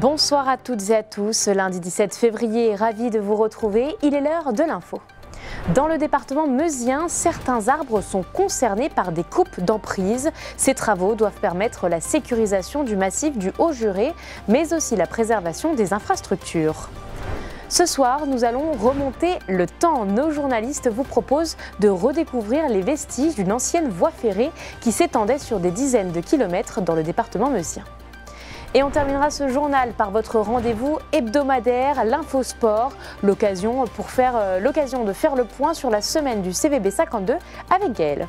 Bonsoir à toutes et à tous, lundi 17 février, ravi de vous retrouver, il est l'heure de l'info. Dans le département meusien, certains arbres sont concernés par des coupes d'emprise. Ces travaux doivent permettre la sécurisation du massif du Haut-Juré, mais aussi la préservation des infrastructures. Ce soir, nous allons remonter le temps. Nos journalistes vous proposent de redécouvrir les vestiges d'une ancienne voie ferrée qui s'étendait sur des dizaines de kilomètres dans le département meusien. Et on terminera ce journal par votre rendez-vous hebdomadaire, l'Infosport, l'occasion de faire le point sur la semaine du CVB 52 avec Gaëlle.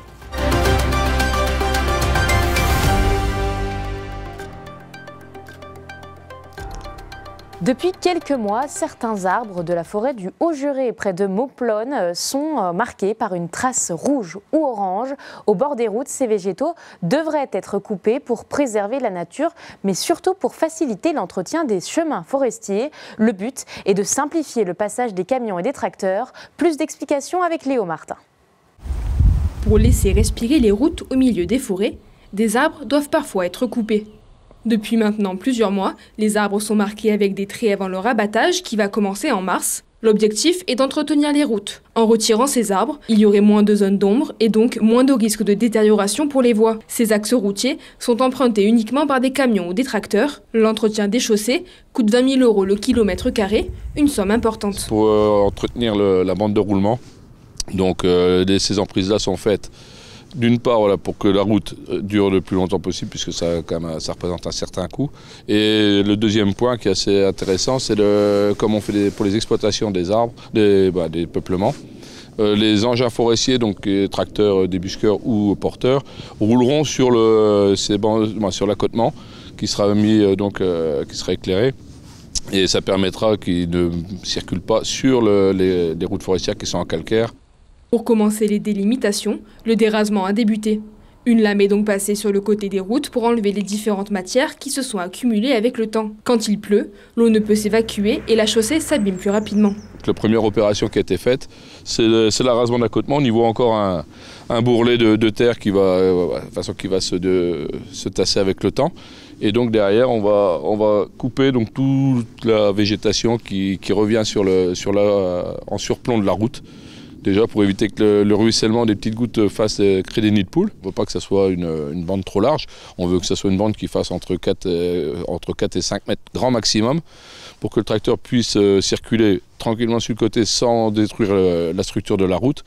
Depuis quelques mois, certains arbres de la forêt du Haut-Juré près de Mauplone sont marqués par une trace rouge ou orange. Au bord des routes, ces végétaux devraient être coupés pour préserver la nature, mais surtout pour faciliter l'entretien des chemins forestiers. Le but est de simplifier le passage des camions et des tracteurs. Plus d'explications avec Léo Martin. Pour laisser respirer les routes au milieu des forêts, des arbres doivent parfois être coupés. Depuis maintenant plusieurs mois, les arbres sont marqués avec des traits avant leur abattage qui va commencer en mars. L'objectif est d'entretenir les routes. En retirant ces arbres, il y aurait moins de zones d'ombre et donc moins de risques de détérioration pour les voies. Ces axes routiers sont empruntés uniquement par des camions ou des tracteurs. L'entretien des chaussées coûte 20 000 € le kilomètre carré, une somme importante. Pour entretenir la bande de roulement, donc ces emprises-là sont faites d'une part pour que la route dure le plus longtemps possible, puisque ça représente un certain coût. Et le deuxième point qui est assez intéressant, c'est comme on fait pour les exploitations des arbres, des peuplements. Les engins forestiers, donc tracteurs, débusqueurs ou porteurs, rouleront sur l'accotement qui sera qui sera éclairé. Et ça permettra qu'ils ne circulent pas sur les routes forestières qui sont en calcaire. Pour commencer les délimitations, le dérasement a débuté. Une lame est donc passée sur le côté des routes pour enlever les différentes matières qui se sont accumulées avec le temps. Quand il pleut, l'eau ne peut s'évacuer et la chaussée s'abîme plus rapidement. La première opération qui a été faite, c'est l'arasement d'accotement. On y voit encore un bourrelet de terre qui va se tasser avec le temps. Et donc derrière, on va couper donc toute la végétation qui revient en surplomb de la route. Déjà pour éviter que le ruissellement des petites gouttes crée des nids de poules. On ne veut pas que ça soit une bande trop large. On veut que ça soit une bande qui fasse entre 4 et 5 mètres grand maximum pour que le tracteur puisse circuler tranquillement sur le côté sans détruire la structure de la route.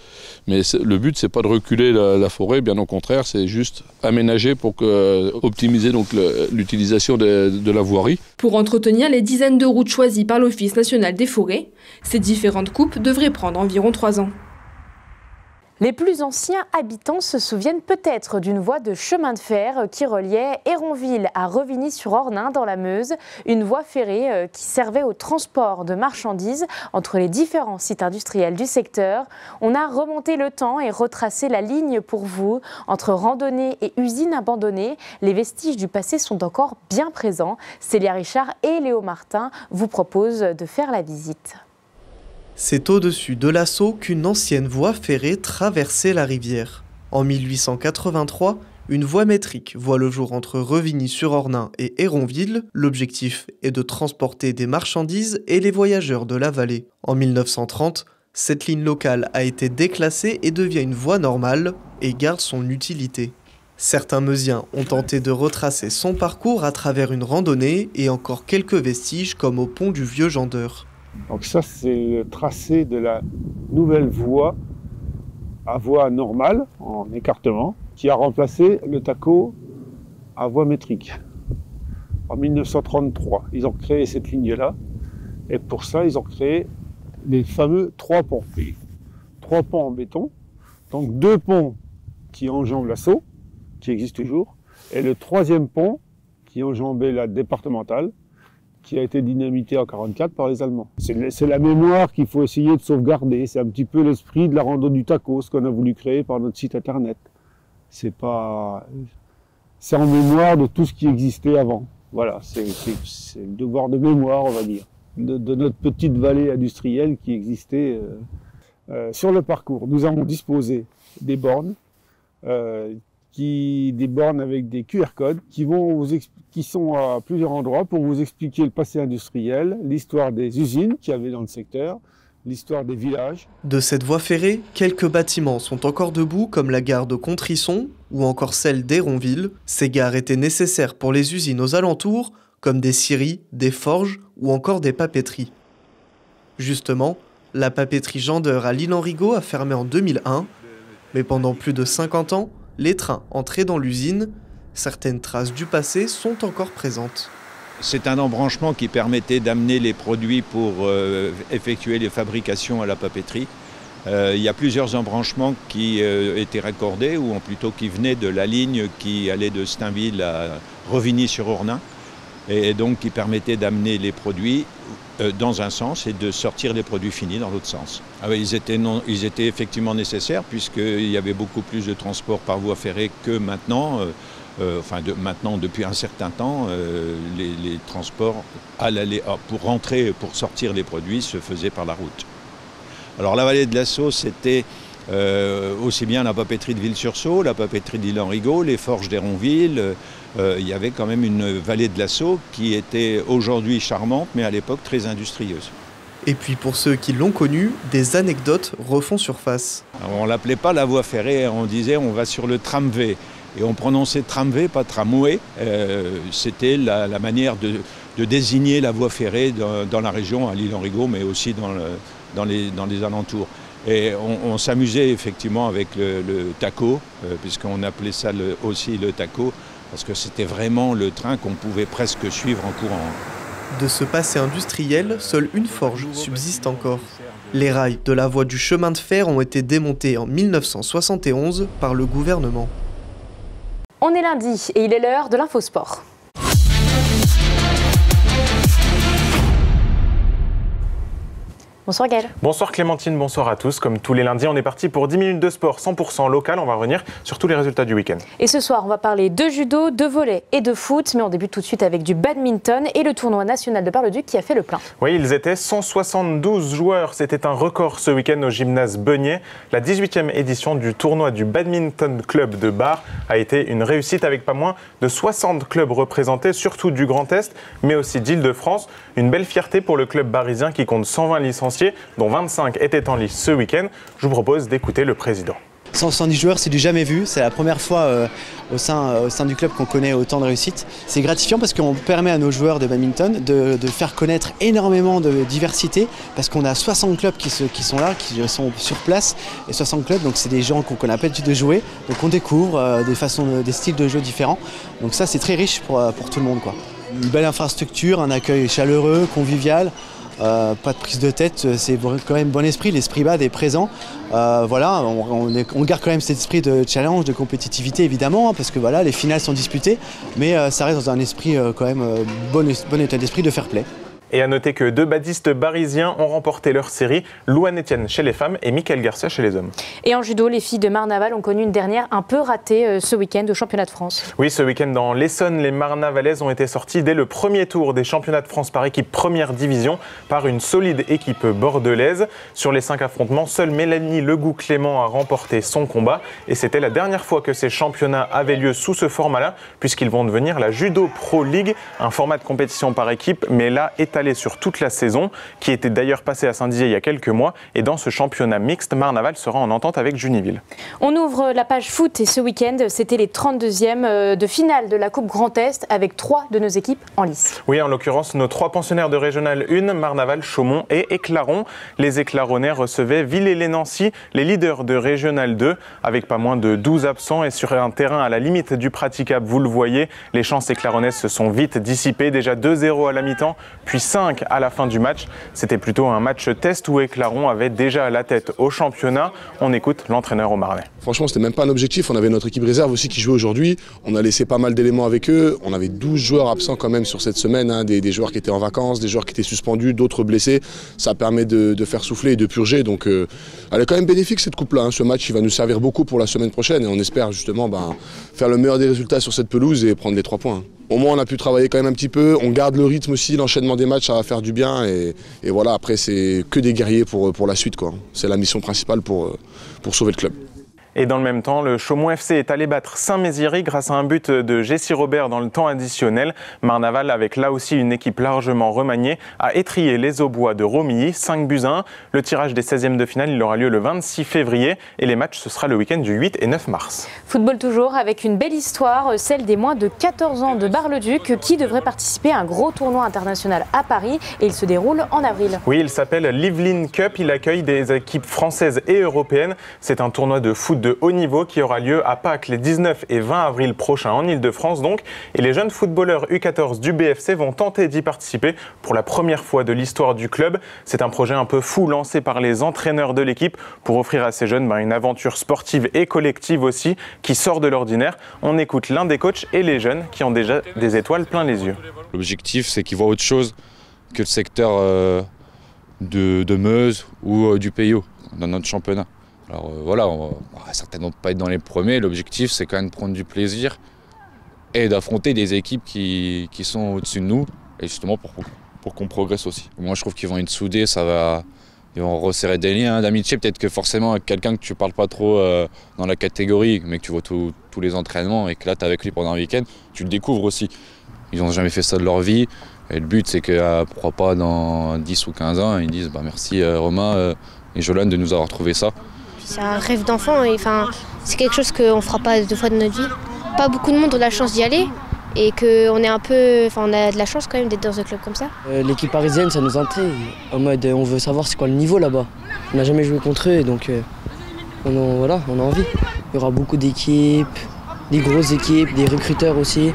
Mais le but, c'est pas de reculer la forêt, bien au contraire, c'est juste aménager pour optimiser l'utilisation de la voirie. Pour entretenir les dizaines de routes choisies par l'Office national des forêts, ces différentes coupes devraient prendre environ 3 ans. Les plus anciens habitants se souviennent peut-être d'une voie de chemin de fer qui reliait Héronville à Revigny-sur-Ornain dans la Meuse, une voie ferrée qui servait au transport de marchandises entre les différents sites industriels du secteur. On a remonté le temps et retracé la ligne pour vous. Entre randonnées et usines abandonnées, les vestiges du passé sont encore bien présents. Célia Richard et Léo Martin vous proposent de faire la visite. C'est au-dessus de l'Assaut qu'une ancienne voie ferrée traversait la rivière. En 1883, une voie métrique voit le jour entre Revigny-sur-Ornain et Héronville. L'objectif est de transporter des marchandises et les voyageurs de la vallée. En 1930, cette ligne locale a été déclassée et devient une voie normale et garde son utilité. Certains Meusiens ont tenté de retracer son parcours à travers une randonnée et encore quelques vestiges comme au pont du Vieux-Jandeur. Donc ça, c'est le tracé de la nouvelle voie à voie normale, en écartement, qui a remplacé le TACO à voie métrique. En 1933, ils ont créé cette ligne-là, et pour ça, ils ont créé les fameux 3 ponts. 3 ponts en béton, donc 2 ponts qui enjambent l'Assaut, qui existe toujours, et le 3e pont qui enjambait la départementale, qui a été dynamité en 1944 par les Allemands. C'est la mémoire qu'il faut essayer de sauvegarder. C'est un petit peu l'esprit de la rando du TACO, ce qu'on a voulu créer par notre site internet. C'est en mémoire de tout ce qui existait avant. Voilà, c'est le devoir de mémoire, on va dire, de notre petite vallée industrielle qui existait. Sur le parcours, nous avons disposé des bornes des bornes avec des QR codes qui sont à plusieurs endroits pour vous expliquer le passé industriel, l'histoire des usines qu'il y avait dans le secteur, l'histoire des villages. De cette voie ferrée, quelques bâtiments sont encore debout, comme la gare de Contrisson ou encore celle d'Héronville. Ces gares étaient nécessaires pour les usines aux alentours, comme des scieries, des forges ou encore des papeteries. Justement, la papeterie Gendeur à l'Île-en-Rigaud a fermé en 2001, mais pendant plus de 50 ans, les trains entraient dans l'usine. Certaines traces du passé sont encore présentes. C'est un embranchement qui permettait d'amener les produits pour effectuer les fabrications à la papeterie. Il y a plusieurs embranchements qui étaient raccordés, ou plutôt qui venaient de la ligne qui allait de Stainville à Revigny-sur-Ornain, et donc qui permettaient d'amener les produits dans un sens et de sortir les produits finis dans l'autre sens. Ils étaient effectivement nécessaires puisqu'il y avait beaucoup plus de transport par voie ferrée que maintenant. Depuis un certain temps, les transports pour rentrer, pour sortir les produits se faisaient par la route. Alors la vallée de la Saulce, c'était aussi bien la papeterie de Ville-sur-Saulce, la papeterie d'Île-en-Rigaud, les forges d'Héronville. Il y avait quand même une vallée de la Saulce qui était aujourd'hui charmante, mais à l'époque très industrieuse. Et puis pour ceux qui l'ont connue, des anecdotes refont surface. Alors, on ne l'appelait pas la voie ferrée, on disait on va sur le tramway. Et on prononçait tramway, pas tramway. C'était la manière de désigner la voie ferrée dans la région, à l'Île-en-Rigaud, mais aussi dans les alentours. Et on s'amusait effectivement avec le taco, puisqu'on appelait ça aussi le taco, parce que c'était vraiment le train qu'on pouvait presque suivre en courant. De ce passé industriel, seule une forge subsiste encore. Les rails de la voie du chemin de fer ont été démontés en 1971 par le gouvernement. On est lundi et il est l'heure de l'Infosport. Bonsoir Gaël. Bonsoir Clémentine, bonsoir à tous. Comme tous les lundis, on est parti pour 10 minutes de sport 100% local. On va revenir sur tous les résultats du week-end. Et ce soir, on va parler de judo, de volley et de foot. Mais on débute tout de suite avec du badminton et le tournoi national de Bar-le-Duc qui a fait le plein. Oui, ils étaient 172 joueurs. C'était un record ce week-end au gymnase Beugnet. La 18e édition du tournoi du Badminton Club de Bar a été une réussite avec pas moins de 60 clubs représentés, surtout du Grand Est, mais aussi d'Île-de-France. Une belle fierté pour le club barisien qui compte 120 licenciés, dont 25 étaient en lice ce week-end. Je vous propose d'écouter le président. 170 joueurs, c'est du jamais vu. C'est la première fois au sein du club qu'on connaît autant de réussite. C'est gratifiant parce qu'on permet à nos joueurs de badminton de faire connaître énormément de diversité, parce qu'on a 60 clubs qui sont là, qui sont sur place, et 60 clubs, donc c'est des gens qu'on n'a pas l'habitude de jouer, donc on découvre des styles de jeu différents. Donc ça, c'est très riche pour tout le monde, quoi. Une belle infrastructure, un accueil chaleureux, convivial. Pas de prise de tête, c'est quand même bon esprit, l'esprit bad est présent. Voilà, on garde quand même cet esprit de challenge, de compétitivité évidemment, parce que voilà, les finales sont disputées, mais ça reste dans un esprit quand même bon état d'esprit de fair play. Et à noter que deux badistes barisiens ont remporté leur série, Louane Etienne chez les femmes et Mickaël Garcia chez les hommes. Et en judo, les filles de Marnaval ont connu une dernière un peu ratée ce week-end au championnat de France. Oui, ce week-end dans l'Essonne, les Marnavalaises ont été sorties dès le premier tour des championnats de France par équipe première division par une solide équipe bordelaise. Sur les 5 affrontements, seule Mélanie Legout-Clément a remporté son combat. Et c'était la dernière fois que ces championnats avaient lieu sous ce format-là, puisqu'ils vont devenir la Judo Pro League, un format de compétition par équipe, mais là étalé sur toute la saison, qui était d'ailleurs passé à Saint-Dizier il y a quelques mois. Et dans ce championnat mixte, Marnaval sera en entente avec Juniville. On ouvre la page foot et ce week-end, c'était les 32e de finale de la Coupe Grand Est avec 3 de nos équipes en lice. Oui, en l'occurrence, nos 3 pensionnaires de Régional 1, Marnaval, Chaumont et Éclaron. Les Éclaronnais recevaient Villers-lès-Nancy, les leaders de Régional 2, avec pas moins de 12 absents et sur un terrain à la limite du praticable. Vous le voyez, les chances éclaronnaises se sont vite dissipées. Déjà 2-0 à la mi-temps, puis 5 à la fin du match. C'était plutôt un match test où Éclaron avait déjà la tête au championnat. On écoute l'entraîneur au Marnais. Franchement, c'était même pas un objectif. On avait notre équipe réserve aussi qui jouait aujourd'hui. On a laissé pas mal d'éléments avec eux. On avait 12 joueurs absents quand même sur cette semaine, hein. Des joueurs qui étaient en vacances, des joueurs qui étaient suspendus, d'autres blessés. Ça permet de faire souffler et de purger. Donc elle est quand même bénéfique cette coupe-là, hein. Ce match, il va nous servir beaucoup pour la semaine prochaine et on espère justement faire le meilleur des résultats sur cette pelouse et prendre les 3 points. Au moins on a pu travailler quand même un petit peu, on garde le rythme aussi, l'enchaînement des matchs, ça va faire du bien et voilà, après c'est que des guerriers pour la suite, quoi. C'est la mission principale pour sauver le club. Et dans le même temps, le Chaumont FC est allé battre Saint-Mézières grâce à un but de Jessie Robert dans le temps additionnel. Marnaval, avec là aussi une équipe largement remaniée, a étrillé les Aubois de Romilly, 5-1. Le tirage des 16e de finale, il aura lieu le 26 février et les matchs, ce sera le week-end du 8 et 9 mars. Football toujours avec une belle histoire, celle des moins de 14 ans de Bar-le-Duc qui devrait participer à un gros tournoi international à Paris et il se déroule en avril. Oui, il s'appelle l'Yveline Cup, il accueille des équipes françaises et européennes. C'est un tournoi de foot de haut niveau qui aura lieu à Pâques les 19 et 20 avril prochains en Ile-de-France donc. Et les jeunes footballeurs U14 du BFC vont tenter d'y participer pour la première fois de l'histoire du club. C'est un projet un peu fou lancé par les entraîneurs de l'équipe pour offrir à ces jeunes une aventure sportive et collective aussi qui sort de l'ordinaire. On écoute l'un des coachs et les jeunes qui ont déjà des étoiles plein les yeux. L'objectif, c'est qu'ils voient autre chose que le secteur de Meuse ou du Pays Haut dans notre championnat. Alors voilà, on va certainement pas être dans les premiers. L'objectif, c'est quand même de prendre du plaisir et d'affronter des équipes qui sont au-dessus de nous, et justement pour qu'on progresse aussi. Moi, je trouve qu'ils vont être soudés, ils vont resserrer des liens d'amitié. Peut-être que forcément, avec quelqu'un que tu parles pas trop dans la catégorie, mais que tu vois tous les entraînements et que là, tu es avec lui pendant un week-end, tu le découvres aussi. Ils n'ont jamais fait ça de leur vie. Et le but, c'est que pourquoi pas dans 10 ou 15 ans, ils disent merci Romain et Jolane de nous avoir trouvé ça. C'est un rêve d'enfant et c'est quelque chose qu'on ne fera pas 2 fois de notre vie. Pas beaucoup de monde ont la chance d'y aller et qu'on est on a de la chance quand même d'être dans un club comme ça. L'équipe parisienne, ça nous intrigue. En mode, on veut savoir c'est quoi le niveau là-bas. On n'a jamais joué contre eux, donc on a envie. Il y aura beaucoup d'équipes, des grosses équipes, des recruteurs aussi.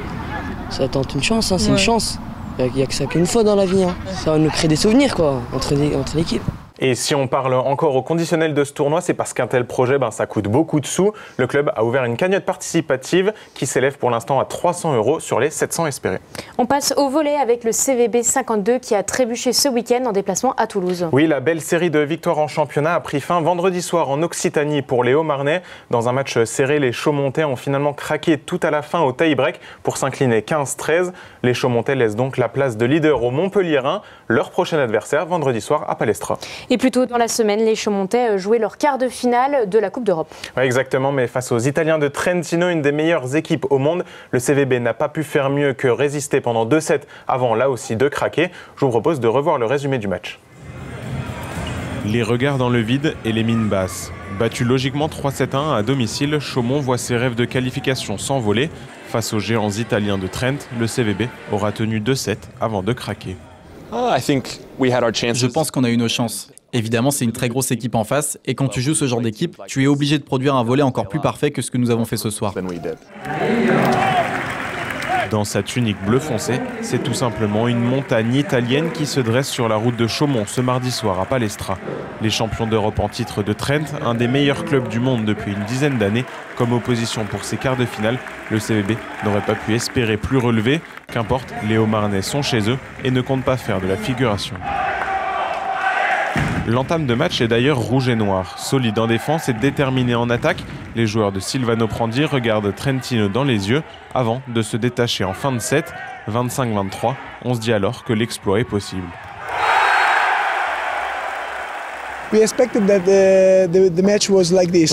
Ça tente une chance, c'est une chance. Il n'y a que ça qu'une fois dans la vie. Ça va nous créer des souvenirs entre l'équipe. Et si on parle encore au conditionnel de ce tournoi, c'est parce qu'un tel projet, ça coûte beaucoup de sous. Le club a ouvert une cagnotte participative qui s'élève pour l'instant à 300 € sur les 700 espérés. On passe au volley avec le CVB 52 qui a trébuché ce week-end en déplacement à Toulouse. Oui, la belle série de victoires en championnat a pris fin vendredi soir en Occitanie pour les Hauts-Marnais. Dans un match serré, les Chaumontais ont finalement craqué tout à la fin au tie-break pour s'incliner 15-13. Les Chaumontais laissent donc la place de leader aux Montpelliérains, leur prochain adversaire vendredi soir à Palestra. Et plus tôt dans la semaine, les Chaumontais jouaient leur quart de finale de la Coupe d'Europe. Oui, exactement, mais face aux Italiens de Trentino, une des meilleures équipes au monde, le CVB n'a pas pu faire mieux que résister pendant 2 sets avant là aussi de craquer. Je vous propose de revoir le résumé du match. Les regards dans le vide et les mines basses. Battu logiquement 3-7-1 à domicile, Chaumont voit ses rêves de qualification s'envoler. Face aux géants italiens de Trent, le CVB aura tenu 2 sets avant de craquer. Je pense qu'on a eu nos chances. Évidemment, c'est une très grosse équipe en face, et quand tu joues ce genre d'équipe, tu es obligé de produire un volley encore plus parfait que ce que nous avons fait ce soir. Dans sa tunique bleu foncé, c'est tout simplement une montagne italienne qui se dresse sur la route de Chaumont ce mardi soir à Palestra. Les champions d'Europe en titre de Trent, un des meilleurs clubs du monde depuis une dizaine d'années, comme opposition pour ses quarts de finale, le CVB n'aurait pas pu espérer plus relevé. Qu'importe, les Hauts-Marnais sont chez eux et ne comptent pas faire de la figuration. L'entame de match est d'ailleurs rouge et noir. Solide en défense et déterminé en attaque, les joueurs de Silvano Prandi regardent Trentino dans les yeux avant de se détacher en fin de set. 25-23, on se dit alors que l'exploit est possible. On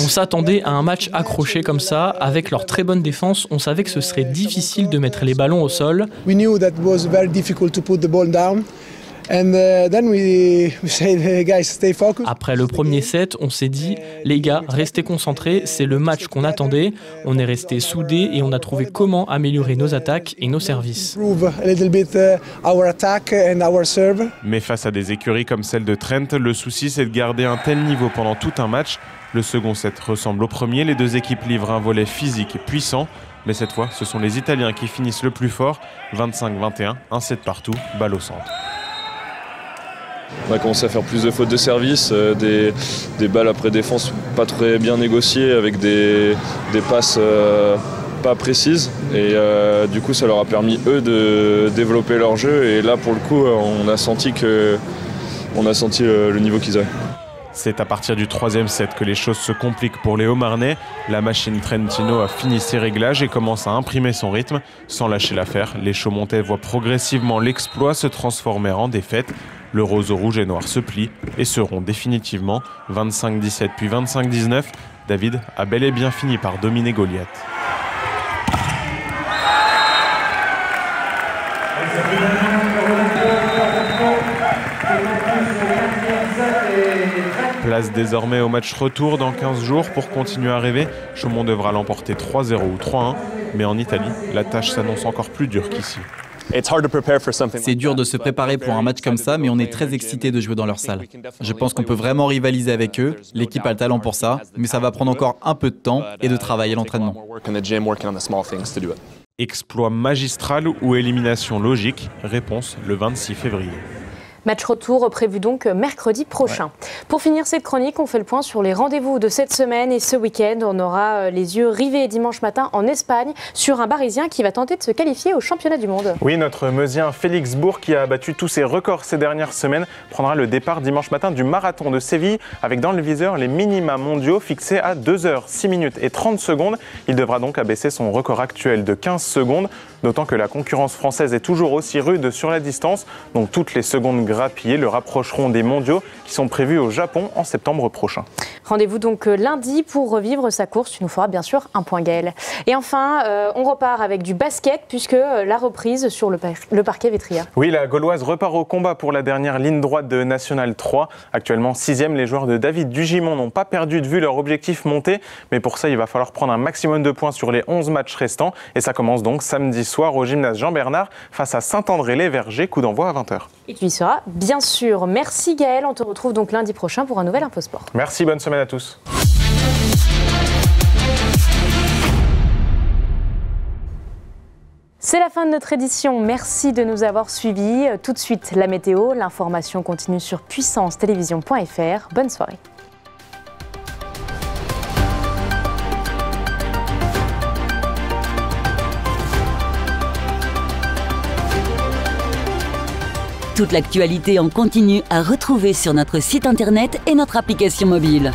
s'attendait à un match accroché comme ça, avec leur très bonne défense. On savait que ce serait difficile de mettre les ballons au sol. Après le premier set, on s'est dit, les gars, restez concentrés, c'est le match qu'on attendait. On est restés soudés et on a trouvé comment améliorer nos attaques et nos services. Mais face à des écuries comme celle de Trent, le souci c'est de garder un tel niveau pendant tout un match. Le second set ressemble au premier, les deux équipes livrent un volley physique et puissant. Mais cette fois, ce sont les Italiens qui finissent le plus fort. 25-21, un set partout, balle au centre. On a commencé à faire plus de fautes de service, des balles après défense pas très bien négociées avec des passes pas précises. Et du coup, ça leur a permis, eux, de développer leur jeu. Et là, pour le coup, on a senti le niveau qu'ils avaient. C'est à partir du 3e set que les choses se compliquent pour les Haut-Marnais. La machine Trentino a fini ses réglages et commence à imprimer son rythme. Sans lâcher l'affaire, les Chaumontais voient progressivement l'exploit se transformer en défaite. Le roseau rouge et noir se plie et seront définitivement 25-17 puis 25-19. David a bel et bien fini par dominer Goliath. Place désormais au match retour dans 15 jours pour continuer à rêver. Chaumont devra l'emporter 3-0 ou 3-1, mais en Italie, la tâche s'annonce encore plus dure qu'ici. C'est dur de se préparer pour un match comme ça, mais on est très excités de jouer dans leur salle. Je pense qu'on peut vraiment rivaliser avec eux, l'équipe a le talent pour ça, mais ça va prendre encore un peu de temps et de travailler l'entraînement. Exploit magistral ou élimination logique? Réponse le 26 février. Match retour prévu donc mercredi prochain. Pour finir cette chronique, on fait le point sur les rendez-vous de cette semaine et ce week-end. On aura les yeux rivés dimanche matin en Espagne sur un Barisien qui va tenter de se qualifier au championnat du monde. Oui, notre Meusien Félix Bourg, qui a battu tous ses records ces dernières semaines, prendra le départ dimanche matin du marathon de Séville avec dans le viseur les minima mondiaux fixés à 2 h 6 minutes et 30 secondes. Il devra donc abaisser son record actuel de 15 secondes, d'autant que la concurrence française est toujours aussi rude sur la distance, donc toutes les secondes grappillés le rapprocheront des mondiaux qui sont prévus au Japon en septembre prochain. Rendez-vous donc lundi pour revivre sa course. Tu nous feras bien sûr un point, Gaël. Et enfin, on repart avec du basket puisque la reprise sur le parquet Vétria. Oui, la Gauloise repart au combat pour la dernière ligne droite de National 3. Actuellement 6e, les joueurs de David Dugimon n'ont pas perdu de vue leur objectif monté. Mais pour ça, il va falloir prendre un maximum de points sur les 11 matchs restants. Et ça commence donc samedi soir au gymnase Jean-Bernard face à Saint-André-les-Vergers. Coup d'envoi à 20 h. Et tu y seras bien sûr. Merci Gaël, on te retrouve donc lundi prochain pour un nouvel Infosport. Merci, bonne semaine à tous. C'est la fin de notre édition. Merci de nous avoir suivis. Tout de suite, la météo. L'information continue sur puissancetélévision.fr. Bonne soirée. Toute l'actualité en continu à retrouver sur notre site internet et notre application mobile.